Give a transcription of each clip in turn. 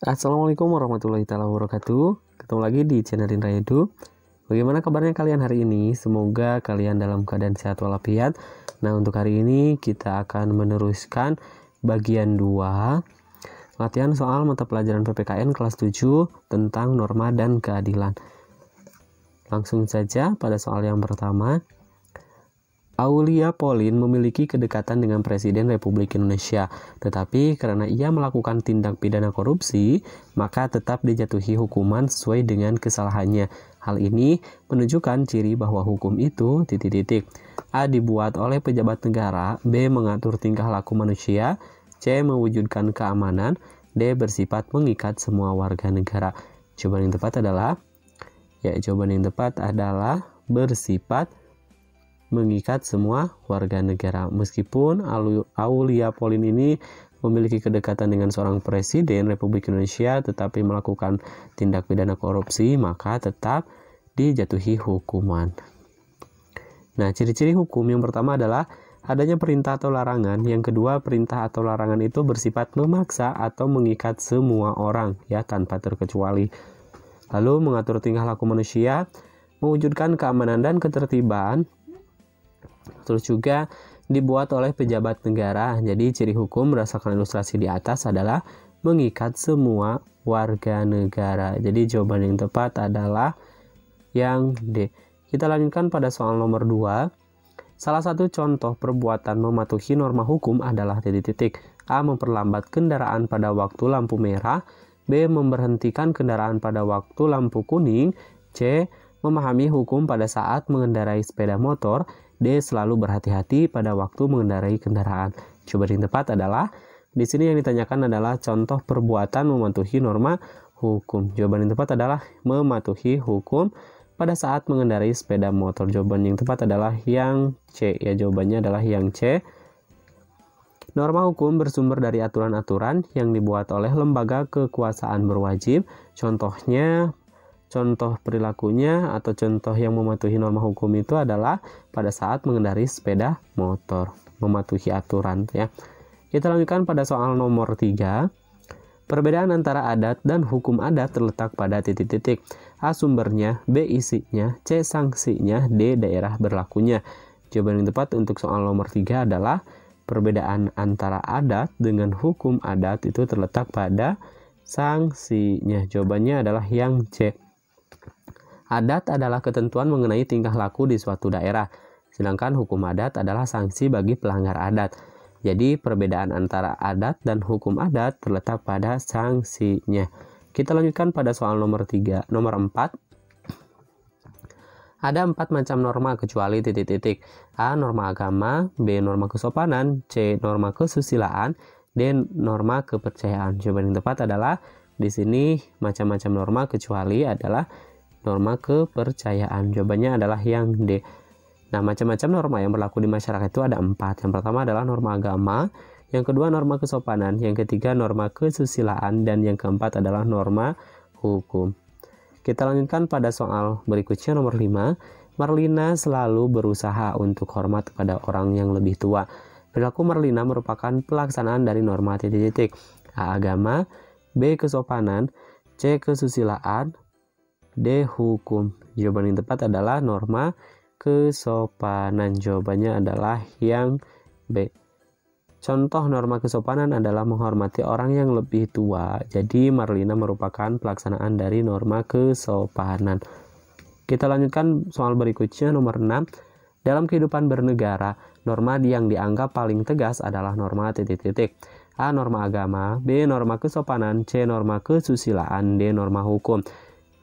Assalamualaikum warahmatullahi wabarakatuh. Ketemu lagi di channel Indra Edu. Bagaimana kabarnya kalian hari ini? Semoga kalian dalam keadaan sehat walafiat. Nah, untuk hari ini kita akan meneruskan bagian 2 latihan soal mata pelajaran PPKN kelas 7 tentang norma dan keadilan. Langsung saja pada soal yang pertama. Aulia Pauline memiliki kedekatan dengan Presiden Republik Indonesia, tetapi karena ia melakukan tindak pidana korupsi, maka tetap dijatuhi hukuman sesuai dengan kesalahannya. Hal ini menunjukkan ciri bahwa hukum itu ... A. Dibuat oleh pejabat negara, B. Mengatur tingkah laku manusia, C. Mewujudkan keamanan, D. Bersifat mengikat semua warga negara. Jawaban yang tepat adalah bersifat mengikat semua warga negara. Meskipun Aulia Pauline ini memiliki kedekatan dengan seorang presiden Republik Indonesia tetapi melakukan tindak pidana korupsi, maka tetap dijatuhi hukuman. Nah, ciri-ciri hukum yang pertama adalah adanya perintah atau larangan. Yang kedua, perintah atau larangan itu bersifat memaksa atau mengikat semua orang tanpa terkecuali. Lalu mengatur tingkah laku manusia, mewujudkan keamanan dan ketertiban. Terus juga dibuat oleh pejabat negara. Jadi ciri hukum berdasarkan ilustrasi di atas adalah mengikat semua warga negara. Jadi jawaban yang tepat adalah yang D. Kita lanjutkan pada soal nomor 2. Salah satu contoh perbuatan mematuhi norma hukum adalah ... A. Memperlambat kendaraan pada waktu lampu merah, B. Memberhentikan kendaraan pada waktu lampu kuning, C. Memahami hukum pada saat mengendarai sepeda motor, D. Selalu berhati-hati pada waktu mengendarai kendaraan. Jawaban yang tepat adalah di sini yang ditanyakan adalah contoh perbuatan mematuhi norma hukum. Jawaban yang tepat adalah mematuhi hukum pada saat mengendarai sepeda motor. Jawaban yang tepat adalah yang C. Jawabannya adalah yang C. Norma hukum bersumber dari aturan-aturan yang dibuat oleh lembaga kekuasaan berwajib. Contoh perilakunya atau contoh yang mematuhi norma hukum itu adalah pada saat mengendarai sepeda motor, mematuhi aturan Kita lanjutkan pada soal nomor 3. Perbedaan antara adat dan hukum adat terletak pada ... A. Sumbernya, B. Isinya, C. Sanksinya, D. Daerah berlakunya. Jawaban yang tepat untuk soal nomor 3 adalah perbedaan antara adat dengan hukum adat itu terletak pada sanksinya. Jawabannya adalah yang C. Adat adalah ketentuan mengenai tingkah laku di suatu daerah, sedangkan hukum adat adalah sanksi bagi pelanggar adat. Jadi perbedaan antara adat dan hukum adat terletak pada sanksinya. Kita lanjutkan pada soal nomor 4. Ada 4 macam norma kecuali ... A. Norma agama, B. Norma kesopanan, C. Norma kesusilaan, D. Norma kepercayaan. Jawaban yang tepat adalah di sini macam-macam norma kecuali adalah norma kepercayaan. Jawabannya adalah yang D. Nah, macam-macam norma yang berlaku di masyarakat itu ada 4. Yang pertama adalah norma agama, yang kedua norma kesopanan, yang ketiga norma kesusilaan, dan yang keempat adalah norma hukum. Kita lanjutkan pada soal berikutnya nomor 5. Marlina selalu berusaha untuk hormat kepada orang yang lebih tua. Perilaku Marlina merupakan pelaksanaan dari norma ... A. Agama, B. Kesopanan, C. Kesusilaan, D. Hukum. Jawaban yang tepat adalah norma kesopanan. Jawabannya adalah yang B. Contoh norma kesopanan adalah menghormati orang yang lebih tua. Jadi Marlina merupakan pelaksanaan dari norma kesopanan. Kita lanjutkan soal berikutnya nomor 6. Dalam kehidupan bernegara, norma yang dianggap paling tegas adalah norma ... A. Norma agama, B. Norma kesopanan, C. Norma kesusilaan, D. Norma hukum.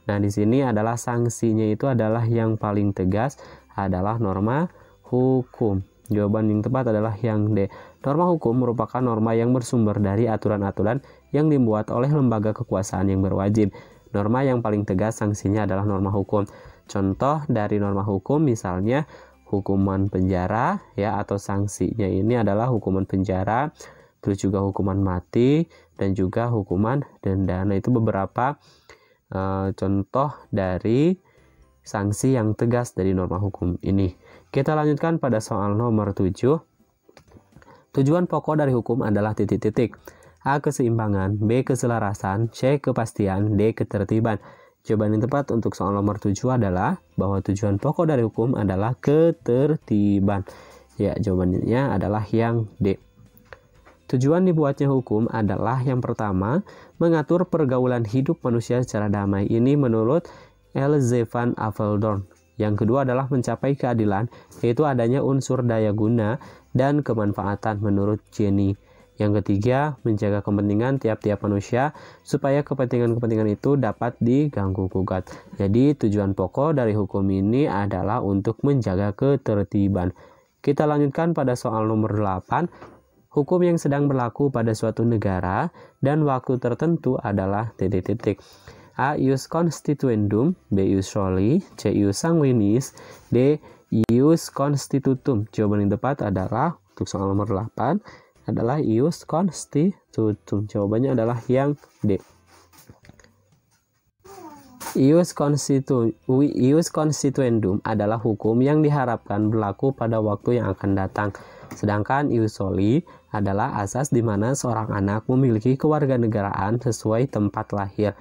Nah, di sini adalah sanksinya itu adalah yang paling tegas adalah norma hukum. Jawaban yang tepat adalah yang D. Norma hukum merupakan norma yang bersumber dari aturan-aturan yang dibuat oleh lembaga kekuasaan yang berwajib. Norma yang paling tegas sanksinya adalah norma hukum. Contoh dari norma hukum misalnya hukuman penjara atau sanksinya ini adalah hukuman penjara, terus juga hukuman mati dan juga hukuman denda. Nah, itu beberapa contoh dari sanksi yang tegas dari norma hukum ini. Kita lanjutkan pada soal nomor 7. Tujuan pokok dari hukum adalah ... A. Keseimbangan, B. Keselarasan, C. Kepastian, D. Ketertiban. Jawaban yang tepat untuk soal nomor 7 adalah bahwa tujuan pokok dari hukum adalah ketertiban. Ya, jawabannya adalah yang D. Tujuan dibuatnya hukum adalah yang pertama, mengatur pergaulan hidup manusia secara damai. Ini menurut L.Z. van Apeldoorn. Yang kedua adalah mencapai keadilan, yaitu adanya unsur daya guna dan kemanfaatan menurut Jenny. Yang ketiga, menjaga kepentingan tiap-tiap manusia supaya kepentingan-kepentingan itu dapat diganggu-gugat. Jadi tujuan pokok dari hukum ini adalah untuk menjaga ketertiban. Kita lanjutkan pada soal nomor 8. Hukum yang sedang berlaku pada suatu negara dan waktu tertentu adalah titik-titik. A. Ius constituendum, B. Ius soli, C. Ius sanguinis, D. Ius constitutum. Jawaban yang tepat adalah untuk soal nomor 8 adalah Ius constitutum. Jawabannya adalah yang D. Ius constituendum adalah hukum yang diharapkan berlaku pada waktu yang akan datang. Sedangkan ius soli adalah asas di mana seorang anak memiliki kewarganegaraan sesuai tempat lahir.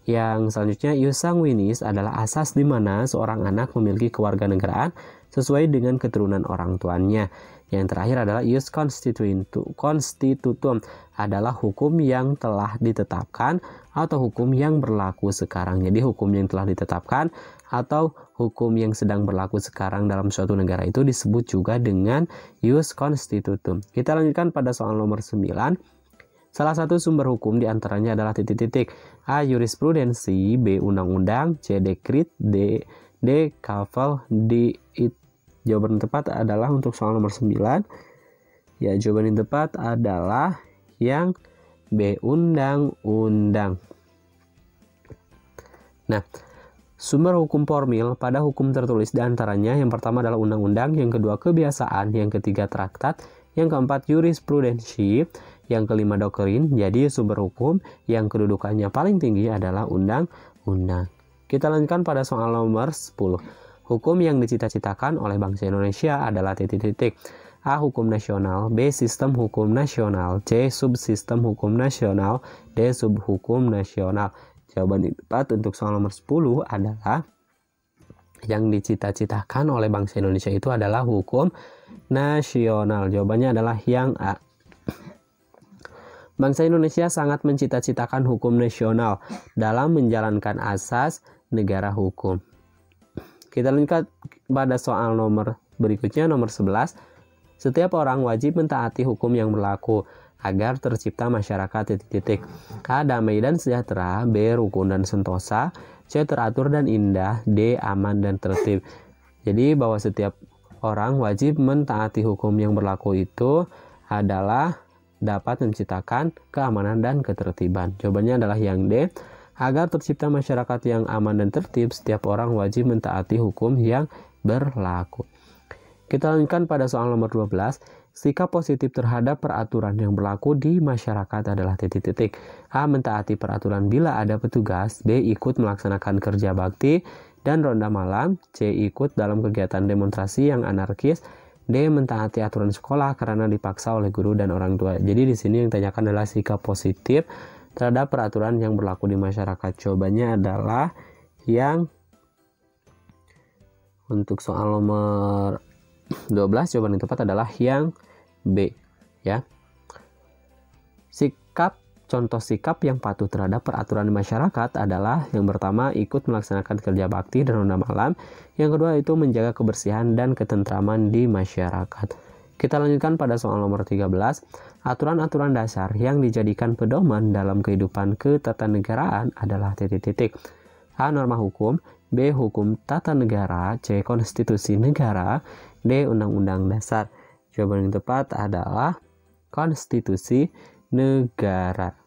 Yang selanjutnya, ius sanguinis adalah asas di mana seorang anak memiliki kewarganegaraan sesuai dengan keturunan orang tuanya. Yang terakhir adalah ius constitutum adalah hukum yang telah ditetapkan atau hukum yang berlaku sekarang. Jadi hukum yang telah ditetapkan atau hukum yang sedang berlaku sekarang dalam suatu negara itu disebut juga dengan ius constitutum. Kita lanjutkan pada soal nomor 9. Salah satu sumber hukum diantaranya adalah titik-titik. A. Jurisprudensi, B. Undang-undang, C. Dekrit, D. Kafel, D. Jawaban yang tepat adalah untuk soal nomor 9. Ya, jawaban yang tepat adalah yang B. Undang-undang. Nah, sumber hukum formil pada hukum tertulis diantaranya yang pertama adalah undang-undang, yang kedua kebiasaan, yang ketiga traktat, yang keempat jurisprudensi, yang kelima doktrin. Jadi sumber hukum yang kedudukannya paling tinggi adalah undang-undang. Kita lanjutkan pada soal nomor 10. Hukum yang dicita-citakan oleh bangsa Indonesia adalah titik-titik. A. Hukum nasional, B. Sistem hukum nasional, C. Subsistem hukum nasional, D. Subhukum nasional. Jawaban yang tepat untuk soal nomor 10 adalah yang dicita-citakan oleh bangsa Indonesia itu adalah hukum nasional. Jawabannya adalah yang A. Bangsa Indonesia sangat mencita-citakan hukum nasional dalam menjalankan asas negara hukum. Kita lanjutkan pada soal nomor berikutnya, nomor 11. Setiap orang wajib mentaati hukum yang berlaku agar tercipta masyarakat titik-titik. A. Damai dan sejahtera, B. Rukun dan sentosa, C. Teratur dan indah, D. Aman dan tertib. Jadi bahwa setiap orang wajib mentaati hukum yang berlaku itu adalah dapat menciptakan keamanan dan ketertiban. Jawabannya adalah yang D. Agar tercipta masyarakat yang aman dan tertib, setiap orang wajib mentaati hukum yang berlaku. Kita lanjutkan pada soal nomor 12. Sikap positif terhadap peraturan yang berlaku di masyarakat adalah titik-titik. A. Mentaati peraturan bila ada petugas, B. Ikut melaksanakan kerja bakti dan ronda malam, C. Ikut dalam kegiatan demonstrasi yang anarkis, D. Mentaati aturan sekolah karena dipaksa oleh guru dan orang tua. Jadi di sini yang ditanyakan adalah sikap positif terhadap peraturan yang berlaku di masyarakat. Jawabannya adalah yang untuk soal nomor 12, jawaban yang tepat adalah yang B, ya. Contoh sikap yang patuh terhadap peraturan di masyarakat adalah yang pertama ikut melaksanakan kerja bakti dan ronda malam, yang kedua itu menjaga kebersihan dan ketentraman di masyarakat. Kita lanjutkan pada soal nomor 13. Aturan-aturan dasar yang dijadikan pedoman dalam kehidupan ketatanegaraan adalah titik-titik. A. Norma hukum, B. Hukum tata negara, C. Konstitusi negara, D. Undang-undang dasar. Jawaban yang tepat adalah konstitusi negara.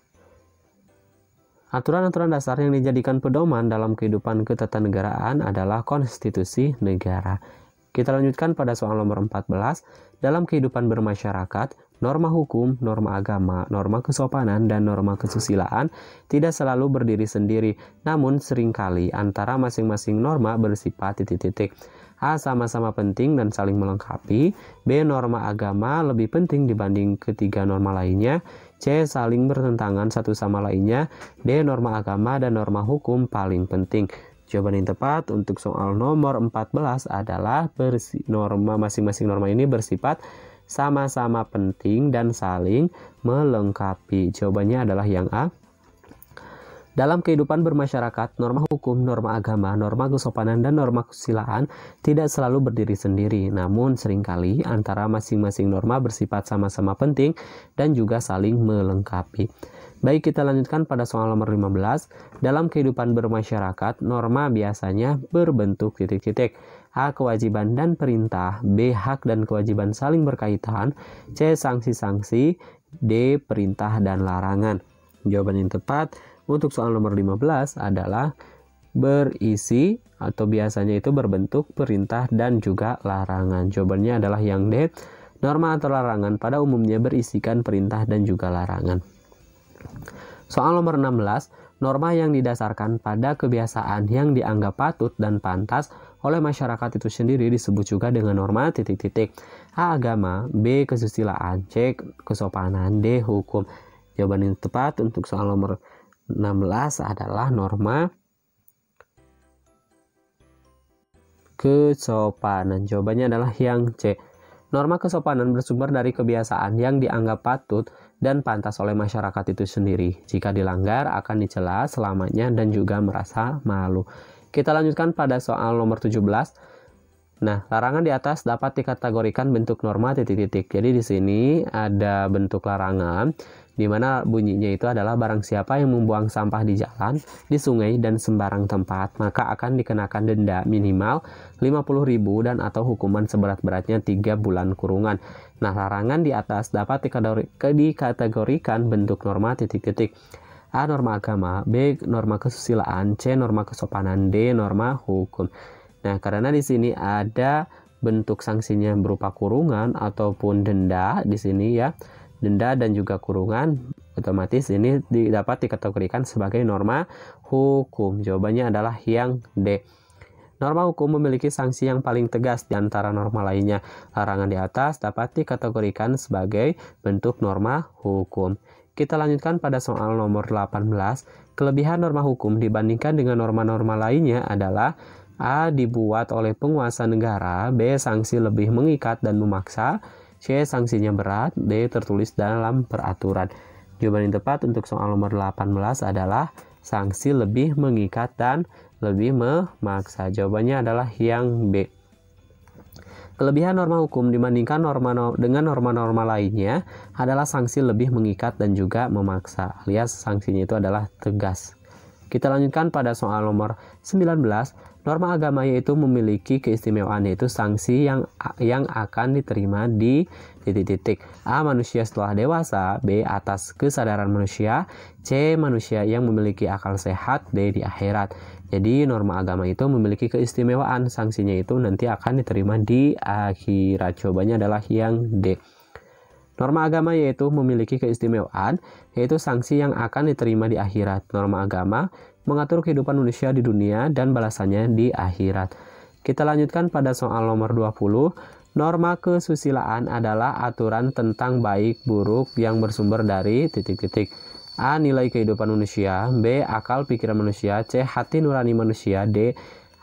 Aturan-aturan dasar yang dijadikan pedoman dalam kehidupan ketatanegaraan adalah konstitusi negara. Kita lanjutkan pada soal nomor 14. Dalam kehidupan bermasyarakat, norma hukum, norma agama, norma kesopanan, dan norma kesusilaan tidak selalu berdiri sendiri, namun seringkali antara masing-masing norma bersifat titik-titik. A. Sama-sama penting dan saling melengkapi. B. Norma agama lebih penting dibanding ketiga norma lainnya. C. Saling bertentangan satu sama lainnya. D. Norma agama dan norma hukum paling penting. Jawaban yang tepat untuk soal nomor 14 adalah masing-masing norma ini bersifat sama-sama penting dan saling melengkapi. Jawabannya adalah yang A. Dalam kehidupan bermasyarakat, norma hukum, norma agama, norma kesopanan, dan norma kesusilaan tidak selalu berdiri sendiri, namun seringkali antara masing-masing norma bersifat sama-sama penting dan juga saling melengkapi. Baik, kita lanjutkan pada soal nomor 15. Dalam kehidupan bermasyarakat, norma biasanya berbentuk titik-titik. A. Kewajiban dan perintah. B. Hak dan kewajiban saling berkaitan. C. Sanksi-sanksi. D. Perintah dan larangan. Jawaban yang tepat untuk soal nomor 15 adalah berisi atau biasanya itu berbentuk perintah dan juga larangan. Jawabannya adalah yang D. Norma atau larangan pada umumnya berisikan perintah dan juga larangan. Soal nomor 16, norma yang didasarkan pada kebiasaan yang dianggap patut dan pantas oleh masyarakat itu sendiri disebut juga dengan norma titik-titik. A. Agama. B. Kesusilaan. C. Kesopanan. D. Hukum. Jawaban yang tepat untuk soal nomor 16 adalah norma kesopanan. Jawabannya adalah yang C. Norma kesopanan bersumber dari kebiasaan yang dianggap patut dan pantas oleh masyarakat itu sendiri. Jika dilanggar akan dicela selamanya dan juga merasa malu. Kita lanjutkan pada soal nomor 17. Nah, larangan di atas dapat dikategorikan bentuk norma titik-titik. Jadi di sini ada bentuk larangan di mana bunyinya itu adalah barang siapa yang membuang sampah di jalan, di sungai, dan sembarang tempat, maka akan dikenakan denda minimal 50.000 dan atau hukuman seberat-beratnya 3 bulan kurungan. Nah, larangan di atas dapat dikategorikan bentuk norma titik-titik. A. Norma agama. B. Norma kesusilaan. C. Norma kesopanan. D. Norma hukum. Nah, karena di sini ada bentuk sanksinya berupa kurungan ataupun denda di sini ya. Denda dan juga kurungan, otomatis ini dapat dikategorikan sebagai norma hukum. Jawabannya adalah yang D. Norma hukum memiliki sanksi yang paling tegas di antara norma lainnya. Larangan di atas dapat dikategorikan sebagai bentuk norma hukum. Kita lanjutkan pada soal nomor 18. Kelebihan norma hukum dibandingkan dengan norma-norma lainnya adalah A. Dibuat oleh penguasa negara. B. Sanksi lebih mengikat dan memaksa. C. Sanksinya berat. D. Tertulis dalam peraturan. Jawaban yang tepat untuk soal nomor 18 adalah sanksi lebih mengikat dan lebih memaksa. Jawabannya adalah yang B. Kelebihan norma hukum dibandingkan dengan norma-norma lainnya adalah sanksi lebih mengikat dan juga memaksa, alias sanksinya itu adalah tegas. Kita lanjutkan pada soal nomor 19. Norma agama yaitu memiliki keistimewaan, yaitu sanksi yang akan diterima di titik-titik. A. Manusia setelah dewasa. B. Atas kesadaran manusia. C. Manusia yang memiliki akal sehat. D. Di akhirat. Jadi norma agama itu memiliki keistimewaan, sanksinya itu nanti akan diterima di akhirat. Jawabannya adalah yang D. Norma agama yaitu memiliki keistimewaan, yaitu sanksi yang akan diterima di akhirat. Norma agama mengatur kehidupan manusia di dunia dan balasannya di akhirat. Kita lanjutkan pada soal nomor 20. Norma kesusilaan adalah aturan tentang baik buruk yang bersumber dari titik-titik. A. Nilai kehidupan manusia. B. Akal pikiran manusia. C. Hati nurani manusia. D.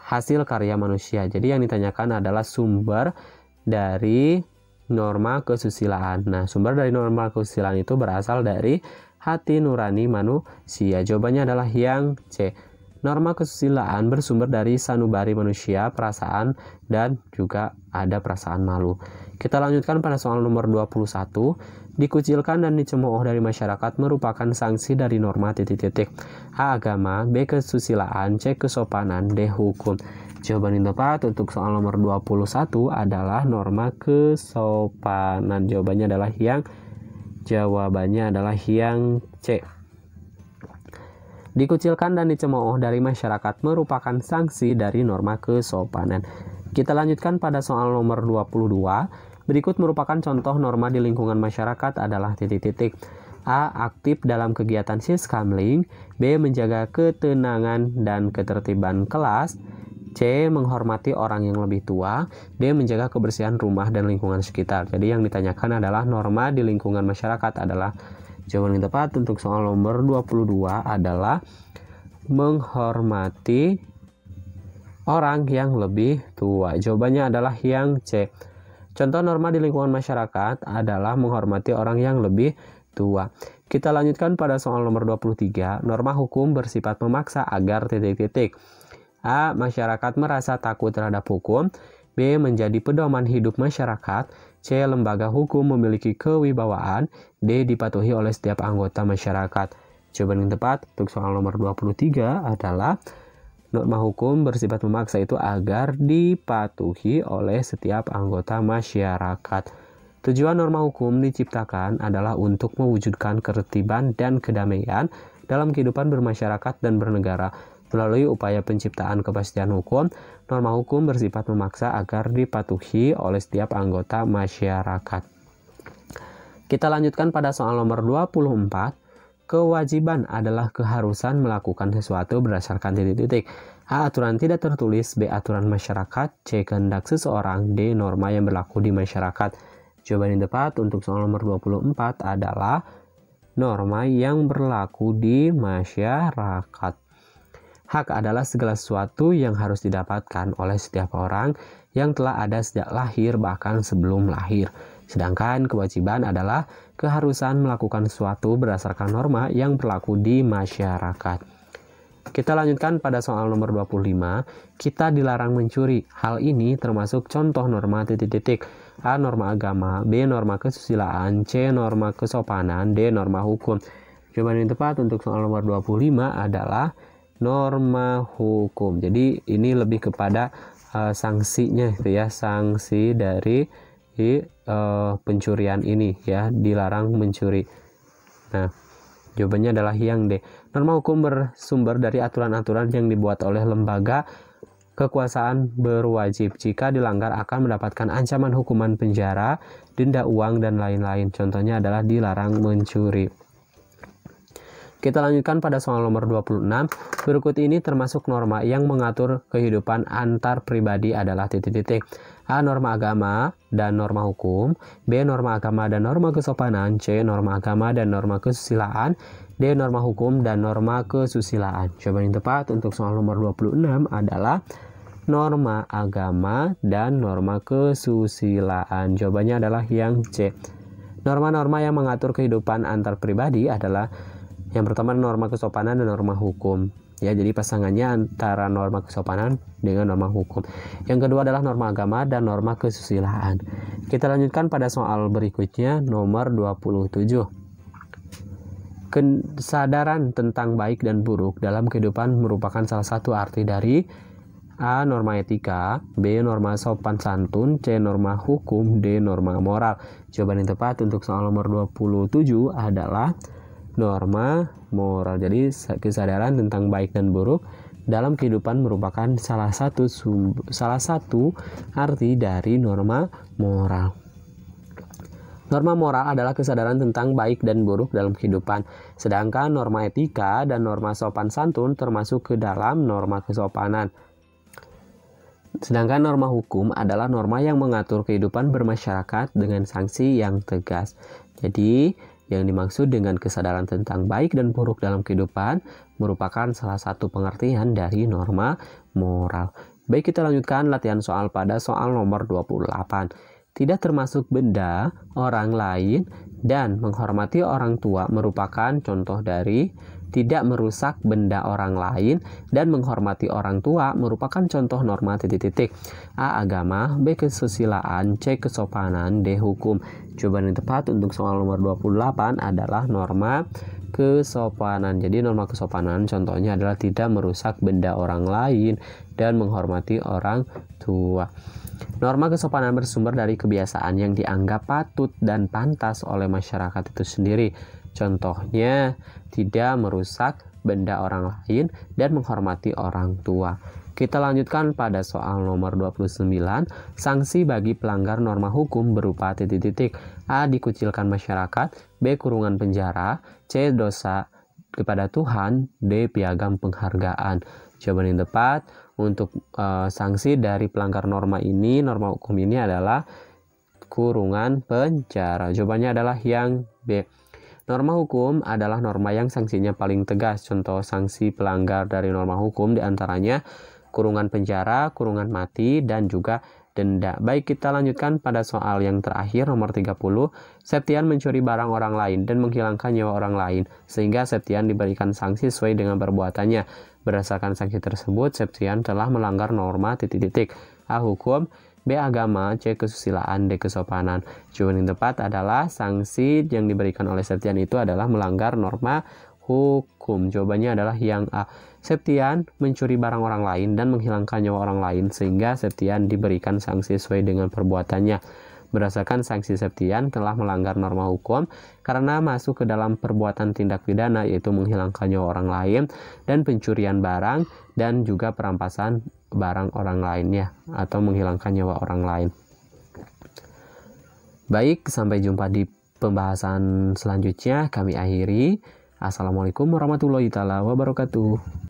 Hasil karya manusia. Jadi yang ditanyakan adalah sumber dari norma kesusilaan. Nah, sumber dari norma kesusilaan itu berasal dari hati nurani manusia. Jawabannya adalah yang C. Norma kesusilaan bersumber dari sanubari manusia, perasaan, dan juga ada perasaan malu. Kita lanjutkan pada soal nomor 21. Dikucilkan dan dicemooh dari masyarakat merupakan sanksi dari norma titik-titik. A. Agama. B. Kesusilaan. C. Kesopanan. D. Hukum. Jawaban yang tepat untuk soal nomor 21 adalah norma kesopanan. Jawabannya adalah yang C. Dikucilkan dan dicemooh dari masyarakat merupakan sanksi dari norma kesopanan. Kita lanjutkan pada soal nomor 22. Berikut merupakan contoh norma di lingkungan masyarakat adalah titik-titik. A. Aktif dalam kegiatan siskamling. B. Menjaga ketenangan dan ketertiban kelas. C. Menghormati orang yang lebih tua. D. Menjaga kebersihan rumah dan lingkungan sekitar. Jadi yang ditanyakan adalah norma di lingkungan masyarakat adalah Jawaban yang tepat untuk soal nomor 22 adalah menghormati orang yang lebih tua. Jawabannya adalah yang C. Contoh norma di lingkungan masyarakat adalah menghormati orang yang lebih tua. Kita lanjutkan pada soal nomor 23. Norma hukum bersifat memaksa agar titik-titik. A. Masyarakat merasa takut terhadap hukum. B. Menjadi pedoman hidup masyarakat. C. Lembaga hukum memiliki kewibawaan. D. Dipatuhi oleh setiap anggota masyarakat. Jawaban yang tepat untuk soal nomor 23 adalah norma hukum bersifat memaksa itu agar dipatuhi oleh setiap anggota masyarakat. Tujuan norma hukum diciptakan adalah untuk mewujudkan ketertiban dan kedamaian dalam kehidupan bermasyarakat dan bernegara. Melalui upaya penciptaan kepastian hukum, norma hukum bersifat memaksa agar dipatuhi oleh setiap anggota masyarakat. Kita lanjutkan pada soal nomor 24. Kewajiban adalah keharusan melakukan sesuatu berdasarkan titik-titik. A. Aturan tidak tertulis. B. Aturan masyarakat. C. Kehendak seseorang. D. Norma yang berlaku di masyarakat. Jawaban yang tepat untuk soal nomor 24 adalah norma yang berlaku di masyarakat. Hak adalah segala sesuatu yang harus didapatkan oleh setiap orang yang telah ada sejak lahir bahkan sebelum lahir. Sedangkan kewajiban adalah keharusan melakukan sesuatu berdasarkan norma yang berlaku di masyarakat. Kita lanjutkan pada soal nomor 25. Kita dilarang mencuri. Hal ini termasuk contoh norma titik-titik. A. Norma agama. B. Norma kesusilaan. C. Norma kesopanan. D. Norma hukum. Jawaban yang tepat untuk soal nomor 25 adalah norma hukum. Jadi ini lebih kepada sanksinya gitu ya, sanksi dari pencurian ini ya, dilarang mencuri. Nah, jawabannya adalah yang D. Norma hukum bersumber dari aturan-aturan yang dibuat oleh lembaga kekuasaan berwajib. Jika dilanggar akan mendapatkan ancaman hukuman penjara, denda uang dan lain-lain. Contohnya adalah dilarang mencuri. Kita lanjutkan pada soal nomor 26. Berikut ini termasuk norma yang mengatur kehidupan antar pribadi adalah titik-titik. A. Norma agama dan norma hukum. B. Norma agama dan norma kesopanan. C. Norma agama dan norma kesusilaan. D. Norma hukum dan norma kesusilaan. Jawaban yang tepat untuk soal nomor 26 adalah norma agama dan norma kesusilaan. Jawabannya adalah yang C. Norma-norma yang mengatur kehidupan antar pribadi adalah yang pertama norma kesopanan dan norma hukum. Ya, jadi pasangannya antara norma kesopanan dengan norma hukum. Yang kedua adalah norma agama dan norma kesusilaan. Kita lanjutkan pada soal berikutnya, nomor 27. Kesadaran tentang baik dan buruk dalam kehidupan merupakan salah satu arti dari A. Norma etika. B. Norma sopan santun. C. Norma hukum. D. Norma moral. Jawaban yang tepat untuk soal nomor 27 adalah norma moral. Jadi kesadaran tentang baik dan buruk dalam kehidupan merupakan salah satu arti dari norma moral. Norma moral adalah kesadaran tentang baik dan buruk dalam kehidupan. Sedangkan norma etika dan norma sopan santun termasuk ke dalam norma kesopanan. Sedangkan norma hukum adalah norma yang mengatur kehidupan bermasyarakat dengan sanksi yang tegas. Jadi yang dimaksud dengan kesadaran tentang baik dan buruk dalam kehidupan merupakan salah satu pengertian dari norma moral. Baik, kita lanjutkan latihan soal pada soal nomor 28. Tidak termasuk benda, orang lain, dan menghormati orang tua merupakan contoh dari tidak merusak benda orang lain dan menghormati orang tua merupakan contoh norma titik-titik. A. Agama. B. Kesusilaan. C. Kesopanan. D. Hukum. Jawaban yang tepat untuk soal nomor 28 adalah norma kesopanan. Jadi norma kesopanan contohnya adalah tidak merusak benda orang lain dan menghormati orang tua. Norma kesopanan bersumber dari kebiasaan yang dianggap patut dan pantas oleh masyarakat itu sendiri. Contohnya, tidak merusak benda orang lain dan menghormati orang tua. Kita lanjutkan pada soal nomor 29. Sanksi bagi pelanggar norma hukum berupa titik-titik. A. Dikucilkan masyarakat. B. Kurungan penjara. C. Dosa kepada Tuhan. D. Piagam penghargaan. Jawaban yang tepat untuk sanksi dari pelanggar norma hukum ini adalah kurungan penjara. Jawabannya adalah yang B. Norma hukum adalah norma yang sanksinya paling tegas. Contoh sanksi pelanggar dari norma hukum diantaranya kurungan penjara, kurungan mati, dan juga denda. Baik, kita lanjutkan pada soal yang terakhir nomor 30. Septian mencuri barang orang lain dan menghilangkan nyawa orang lain, sehingga Septian diberikan sanksi sesuai dengan perbuatannya. Berdasarkan sanksi tersebut, Septian telah melanggar norma ... A. Hukum, B. Agama, C. Kesusilaan, D. Kesopanan. Jawaban yang tepat adalah sanksi yang diberikan oleh Septian itu adalah melanggar norma hukum. Jawabannya adalah yang A. Septian mencuri barang orang lain dan menghilangkan nyawa orang lain, sehingga Septian diberikan sanksi sesuai dengan perbuatannya. Berdasarkan sanksi, Septian telah melanggar norma hukum karena masuk ke dalam perbuatan tindak pidana, yaitu menghilangkan nyawa orang lain dan pencurian barang dan juga perampasan barang orang lainnya atau menghilangkan nyawa orang lain. Baik, sampai jumpa di pembahasan selanjutnya. Kami akhiri. Assalamualaikum warahmatullahi wabarakatuh.